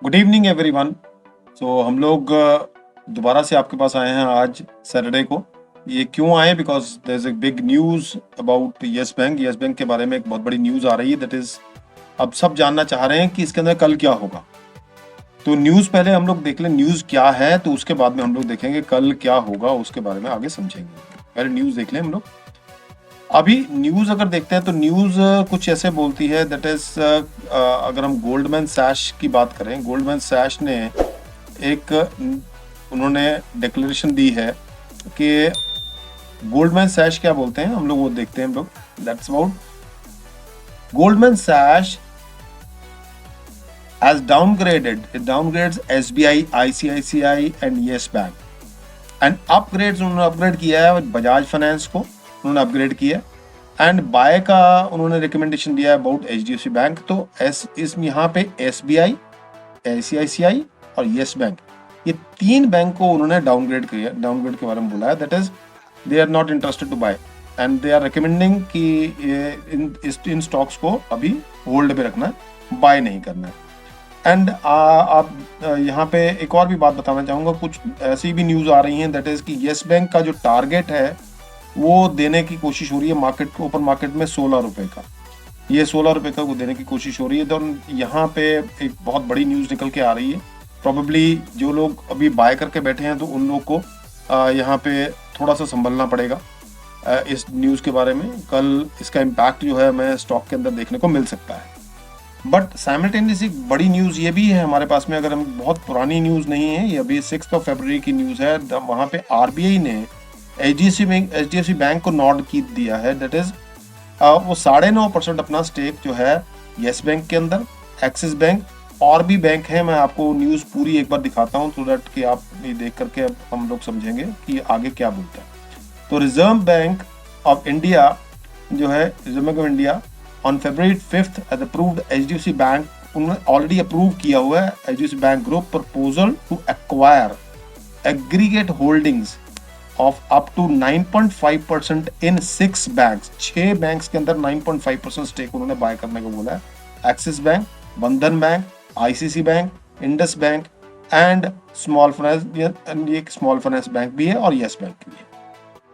Good evening everyone. हम लोग दोबारा से आपके पास आए हैं आज सैटरडे को। ये क्यों आए? Because there is a big news about Yes Bank. Yes Bank के बारे में एक बहुत बड़ी न्यूज़ आ रही है। दैट इज, अब सब जानना चाह रहे हैं कि इसके अंदर कल क्या होगा। तो न्यूज़ पहले हम लोग देख लें न्यूज़ क्या है, तो उसके बाद में हम लोग देखेंगे कल क्या होगा, उसके बारे में आगे समझेंगे। पहले न्यूज़ देख लें हम लोग। अभी न्यूज़ अगर देखते हैं तो न्यूज़ कुछ ऐसे बोलती है। दैट इज, अगर हम गोल्डमैन सैश की बात करें, गोल्डमैन सैश ने एक उन्होंने डिक्लेरेशन दी है कि गोल्डमैन सैश क्या बोलते हैं, हम लोग वो देखते हैं हम लोग। That's about Goldman सैश has downgraded, it downgrades SBI, ICICI and Yes Bank and upgrades, उन्होंने अपग्रेड किया है बजाज फाइनेंस को, उन्होंने अपग्रेड किया एंड बाय का उन्होंने रिकमेंडेशन दिया है अबाउट HDFC बैंक। तो इस यहाँ पे SBI, ICICI और येस बैंक, ये तीन बैंक को उन्होंने डाउनग्रेड किया। डाउनग्रेड के बारे में बोला है। That is, they are not interested to buy and they are recommending कि इन स्टॉक्स को अभी होल्ड पे रखना है, बाय नहीं करना है। एंड आप यहाँ पे एक और भी बात बताना चाहूँगा। कुछ ऐसी भी न्यूज़ आ रही हैं दैट इज़ कि येस बैंक का जो टारगेट है वो देने की कोशिश हो रही है मार्केट को, ओपन मार्केट में 16 रुपये का। ये 16 रुपये का वो देने की कोशिश हो रही है। तो यहाँ पे एक बहुत बड़ी न्यूज़ निकल के आ रही है। प्रॉबेबली जो लोग अभी बाय करके बैठे हैं तो उन लोग को यहाँ पे थोड़ा सा संभलना पड़ेगा इस न्यूज़ के बारे में। कल इसका इम्पैक्ट जो है हमें स्टॉक के अंदर देखने को मिल सकता है। बट साइमल्टेनियसली बड़ी न्यूज़ ये भी है हमारे पास में, अगर हम, बहुत पुरानी न्यूज़ नहीं है ये, अभी 6 फरवरी की न्यूज़ है। वहाँ पे RBI ने HDFC बैंक को नॉट की दिया है। दैट इज, वो 9.5% अपना स्टेक जो है येस बैंक के अंदर, एक्सिस बैंक और भी बैंक है। मैं आपको न्यूज़ पूरी एक बार दिखाता हूँ तो दैट कि आप ये देख करके अब हम लोग समझेंगे कि आगे क्या बोलता है। तो रिजर्व बैंक ऑफ इंडिया जो है, Reserve Bank of India on February 5th has approved HDFC bank, उन्होंने ऑलरेडी अप्रूव किया हुआ है HDFC bank group proposal to acquire aggregate holdings of up to 9.5% in 6 banks. 6 banks के अंदर 9.5% stake उन्होंने bye करने को बोला है। एक्सिस बैंक, बंधन bank, ICC bank, Indus bank and small finance, ये स्मॉल फाइनेंस बैंक भी है और येस बैंक भी है।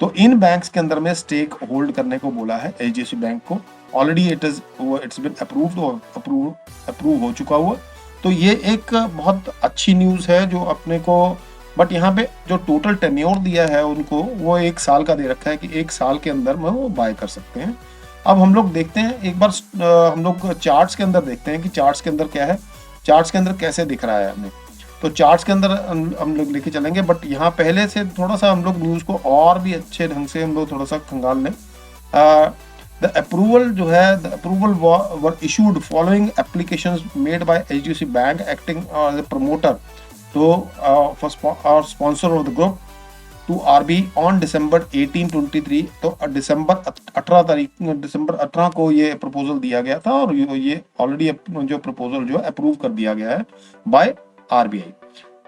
तो इन बैंक्स के अंदर में स्टेक होल्ड करने को बोला है HDFC बैंक को। ऑलरेडी इट्स बिन अप्रूव्ड और अप्रूव हो चुका हुआ। तो ये एक बहुत अच्छी न्यूज़ है जो अपने को, बट यहाँ पे जो टोटल टेन्योर दिया है उनको वो 1 साल का दे रखा है कि 1 साल के अंदर में वो बाय कर सकते हैं। अब हम लोग देखते हैं एक बार, हम लोग चार्ट्स के अंदर देखते हैं कि चार्ट्स के अंदर क्या है, चार्ट्स के अंदर कैसे दिख रहा है हमें। तो चार्ट्स के अंदर हम लोग लेके चलेंगे, बट यहाँ पहले से थोड़ा सा हम लोग न्यूज़ को और भी अच्छे ढंग से हम लोग थोड़ा सा खंगाल लें। द अप्रूवल जो है, the approval were issued following applications made by HDFC bank acting as a promoter तो और sponsor of the group to RBI on December 18, 2023। तो दिसंबर 18 को ये प्रपोजल दिया गया था और ये ऑलरेडी जो प्रपोजल जो अप्रूव कर दिया गया है बाय RBI।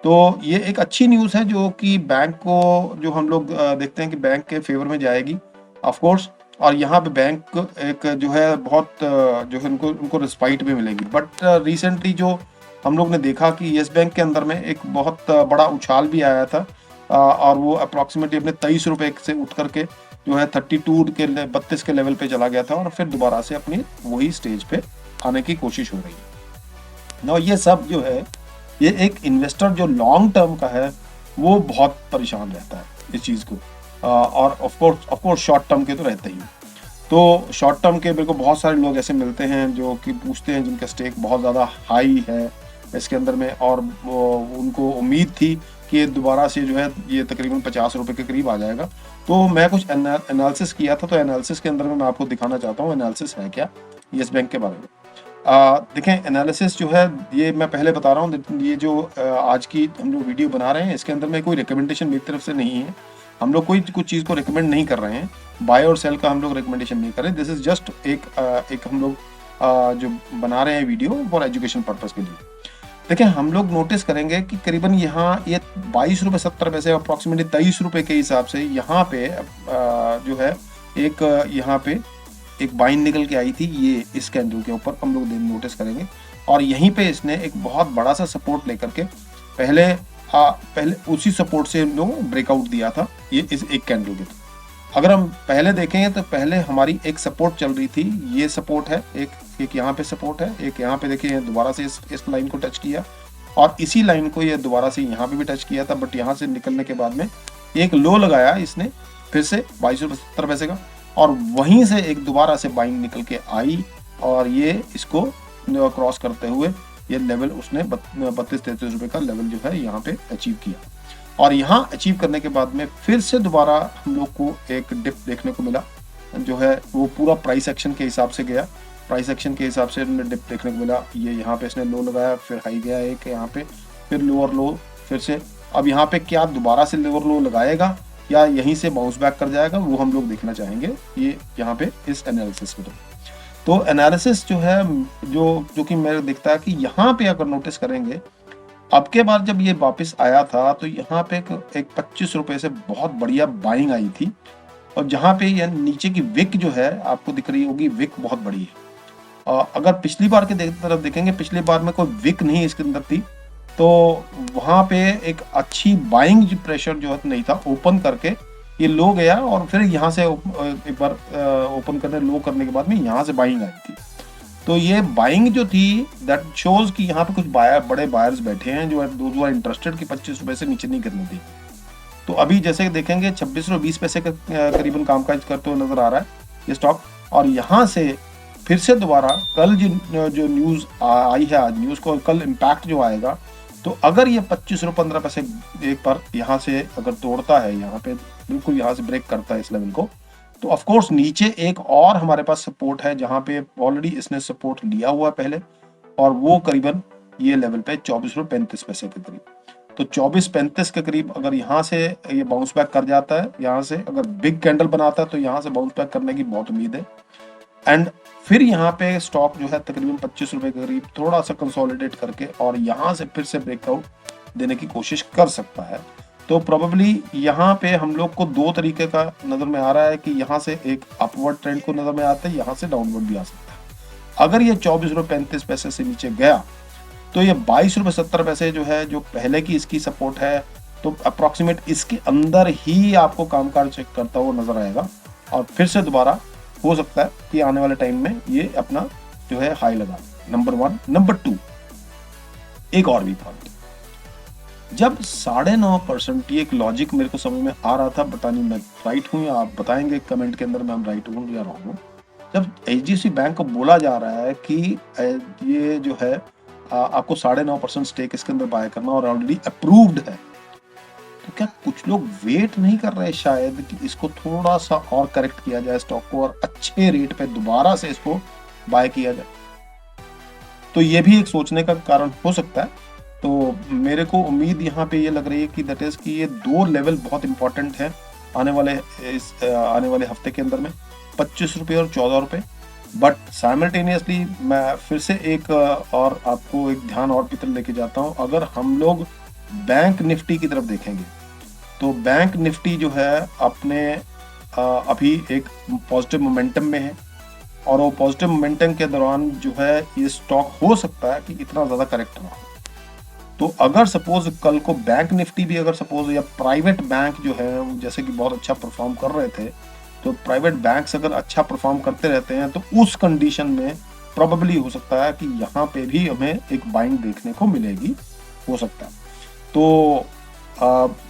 तो ये एक अच्छी न्यूज़ है जो कि बैंक को, जो हम लोग देखते हैं कि बैंक के फेवर में जाएगी ऑफ कोर्स। और यहाँ पे बैंक एक जो है बहुत जो है उनको रिस्पाइट भी मिलेगी। बट रिसेंटली जो हम लोग ने देखा कि येस बैंक के अंदर में एक बहुत बड़ा उछाल भी आया था और वो अप्रॉक्सीमेटली अपने 23 रुपये से उठ करके जो है 32 के लेवल पे चला गया था और फिर दोबारा से अपनी वही स्टेज पे आने की कोशिश हो रही है। ना ये सब जो है, ये एक इन्वेस्टर जो लॉन्ग टर्म का है वो बहुत परेशान रहता है इस चीज़ को। और ऑफ कोर्स शॉर्ट टर्म के तो रहते ही। तो शॉर्ट टर्म के मेरे को बहुत सारे लोग ऐसे मिलते हैं जो कि पूछते हैं जिनका स्टेक बहुत ज़्यादा हाई है इसके अंदर में, और उनको उम्मीद थी कि दोबारा से जो है ये तकरीबन 50 रुपये के करीब आ जाएगा। तो मैं कुछ एनालिसिस किया था, तो एनालिसिस के अंदर में मैं आपको दिखाना चाहता हूँ एनालिसिस है क्या येस बैंक के बारे में। देखें, एनालिसिस जो है ये मैं पहले बता रहा हूँ, ये जो आज की हम लोग वीडियो बना रहे हैं इसके अंदर में कोई रिकमेंडेशन मेरी तरफ से नहीं है। हम लोग कोई कुछ चीज़ को रिकमेंड नहीं कर रहे हैं, बाय और सेल का हम लोग रिकमेंडेशन नहीं कर रहे। दिस इज जस्ट एक हम लोग जो बना रहे हैं वीडियो फॉर एजुकेशन पर्पज़ के लिए। देखिए, हम लोग नोटिस करेंगे कि करीबन यहाँ ये 22 रुपये 70 पैसे अप्रॉक्सीमेटली 23 रुपये के हिसाब से यहाँ पे जो है यहाँ पे एक बाइंग निकल के आई थी ये इस कैंडल के ऊपर हम लोग नोटिस करेंगे। और यहीं पे इसने एक बहुत बड़ा सा सपोर्ट लेकर के पहले उसी सपोर्ट से हम लोग ब्रेकआउट दिया था ये इस एक कैंडल के। अगर हम पहले देखेंगे तो पहले हमारी एक सपोर्ट चल रही थी, ये सपोर्ट है, एक यहाँ पे सपोर्ट है, एक यहाँ पे देखिए दोबारा से इस लाइन को टच किया और इसी लाइन को ये दोबारा से यहाँ पे भी टच किया था, बट यहाँ से निकलने के बाद में एक लो लगाया इसने फिर से 2270 पैसे का, और वहीं से एक दोबारा से बाइंग निकल के आई और ये इसको क्रॉस करते हुए ये लेवल उसने 32-33 रुपए का लेवल जो है यहाँ पे अचीव किया। और यहाँ अचीव करने के बाद में फिर से दोबारा हम लोग को एक डिप देखने को मिला, जो है वो पूरा प्राइस एक्शन के हिसाब से गया, प्राइस एक्शन के हिसाब से डिप देखने को मिला। ये यहाँ पे इसने लो लगाया, फिर हाई गया एक यहाँ पे, फिर लोअर लो, फिर से अब यहाँ पे क्या दोबारा से लोअर लो लगाएगा या यहीं से बाउंस बैक कर जाएगा, वो हम लोग देखना चाहेंगे ये यहाँ पे इस एनालिसिस को। तो एनालिसिस जो है जो कि मेरे दिखता है कि यहाँ पे अगर नोटिस करेंगे, अब के बार जब ये वापस आया था तो यहाँ पे एक 25 रुपए से बहुत बढ़िया बाइंग आई थी, और जहाँ पे ये नीचे की विक जो है आपको दिख रही होगी, विक बहुत बड़ी है। अगर पिछली बार के तरफ देखेंगे, पिछली बार में कोई विक नहीं इसके अंदर थी, तो वहाँ पे एक अच्छी बाइंग प्रेशर जो नहीं था, ओपन करके ये लो गया और फिर यहाँ से एक बार ओपन करने लो करने के बाद में यहाँ से बाइंग आई थी। तो ये बाइंग जो थी दैट शोज कि यहाँ पे कुछ बड़े बायर्स बैठे हैं जो आर इंटरेस्टेड कि 25 रुपए से नीचे नहीं करने दी। तो अभी जैसे देखेंगे 26 पैसे का करीबन कामकाज करते हुए नजर आ रहा है ये स्टॉक, और यहाँ से फिर से दोबारा कल जो न्यूज आई है, आज न्यूज को कल इम्पैक्ट जो आएगा, तो अगर ये 25 रुपये 15 पैसे एक बार यहाँ से अगर तोड़ता है, यहाँ पे बिल्कुल यहाँ से ब्रेक करता है इस लेवल को, तो ऑफ कोर्स नीचे एक और हमारे पास सपोर्ट है जहां पे ऑलरेडी इसने सपोर्ट लिया हुआ है पहले, और वो करीबन ये लेवल पे 24.35 पैसे के करीब। तो 24.35 के करीब अगर यहाँ से ये बाउंस बैक कर जाता है, यहाँ से अगर बिग कैंडल बनाता है तो यहाँ से बाउंस बैक करने की बहुत उम्मीद है। एंड फिर यहाँ पे स्टॉक जो है तकरीबन 25 रुपए के करीब थोड़ा सा कंसोलिडेट करके और यहाँ से फिर से ब्रेकआउट देने की कोशिश कर सकता है। तो प्रोबेबली यहाँ पे हम लोग को दो तरीके का नजर में आ रहा है कि यहाँ से एक अपवर्ड ट्रेंड को नजर में आता है, यहाँ से डाउनवर्ड भी आ सकता है। अगर ये 24.35 पैसे से नीचे गया तो ये 22.70 पैसे जो है, जो पहले की इसकी सपोर्ट है, तो अप्रोक्सीमेट इसके अंदर ही आपको कामकाज चेक करता हुआ नजर आएगा, और फिर से दोबारा हो सकता है कि आने वाले टाइम में ये अपना जो है हाई लगा। नंबर 1। नंबर 2, एक और भी पॉइंट, जब 9.5%, ये एक लॉजिक मेरे को समझ में आ रहा था, पता नहीं मैं राइट हूँ या आप बताएंगे कमेंट के अंदर मैं राइट हूँ या रॉन्ग हूँ। जब HDFC बैंक को बोला जा रहा है कि ये जो है आपको 9.5% स्टेक इसके अंदर बाय करना और ऑलरेडी अप्रूव्ड है, तो क्या कुछ लोग वेट नहीं कर रहे शायद कि इसको थोड़ा सा और करेक्ट किया जाए स्टॉक को और अच्छे रेट पे दोबारा से इसको बाय किया जाए? तो ये भी एक सोचने का कारण हो सकता है। तो मेरे को उम्मीद यहाँ पे ये लग रही है कि दैट इज कि ये दो लेवल बहुत इंपॉर्टेंट है आने वाले हफ्ते के अंदर में, 25 रुपये और 14 रुपये। बट साइमल्टेनियसली मैं फिर से एक और आपको एक ध्यान और की तरफ लेके जाता हूँ। अगर हम लोग बैंक निफ्टी की तरफ देखेंगे तो बैंक निफ्टी जो है अपने अभी एक पॉजिटिव मोमेंटम में है, और वो पॉजिटिव मोमेंटम के दौरान जो है ये स्टॉक हो सकता है कि इतना ज़्यादा करेक्ट ना हो। तो अगर सपोज कल को बैंक निफ्टी भी अगर सपोज या प्राइवेट बैंक जो है जैसे कि बहुत अच्छा परफॉर्म कर रहे थे, तो प्राइवेट बैंक्स अगर अच्छा परफॉर्म करते रहते हैं तो उस कंडीशन में प्रोबेबली हो सकता है कि यहाँ पे भी हमें एक बाइंग देखने को मिलेगी, हो सकता है। तो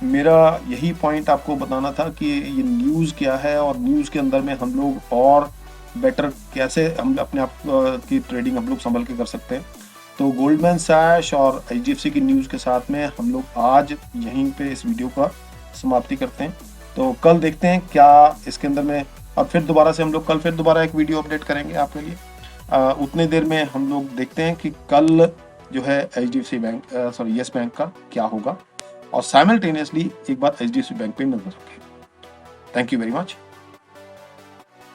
मेरा यही पॉइंट आपको बताना था कि ये न्यूज़ क्या है और न्यूज़ के अंदर में हम लोग और बेटर कैसे हम अपने आप की ट्रेडिंग हम लोग संभल के कर सकते हैं। तो गोल्डमैन सैश और HDFC की न्यूज़ के साथ में हम लोग आज यहीं पे इस वीडियो का समाप्ति करते हैं। तो कल देखते हैं क्या इसके अंदर में, और फिर दोबारा से हम लोग कल फिर दोबारा एक वीडियो अपडेट करेंगे आपके लिए। उतने देर में हम लोग देखते हैं कि कल जो है HDFC बैंक येस बैंक का क्या होगा, और साइमल्टेनियसली एक बार HDFC बैंक पे नजर रखें। Thank you very much.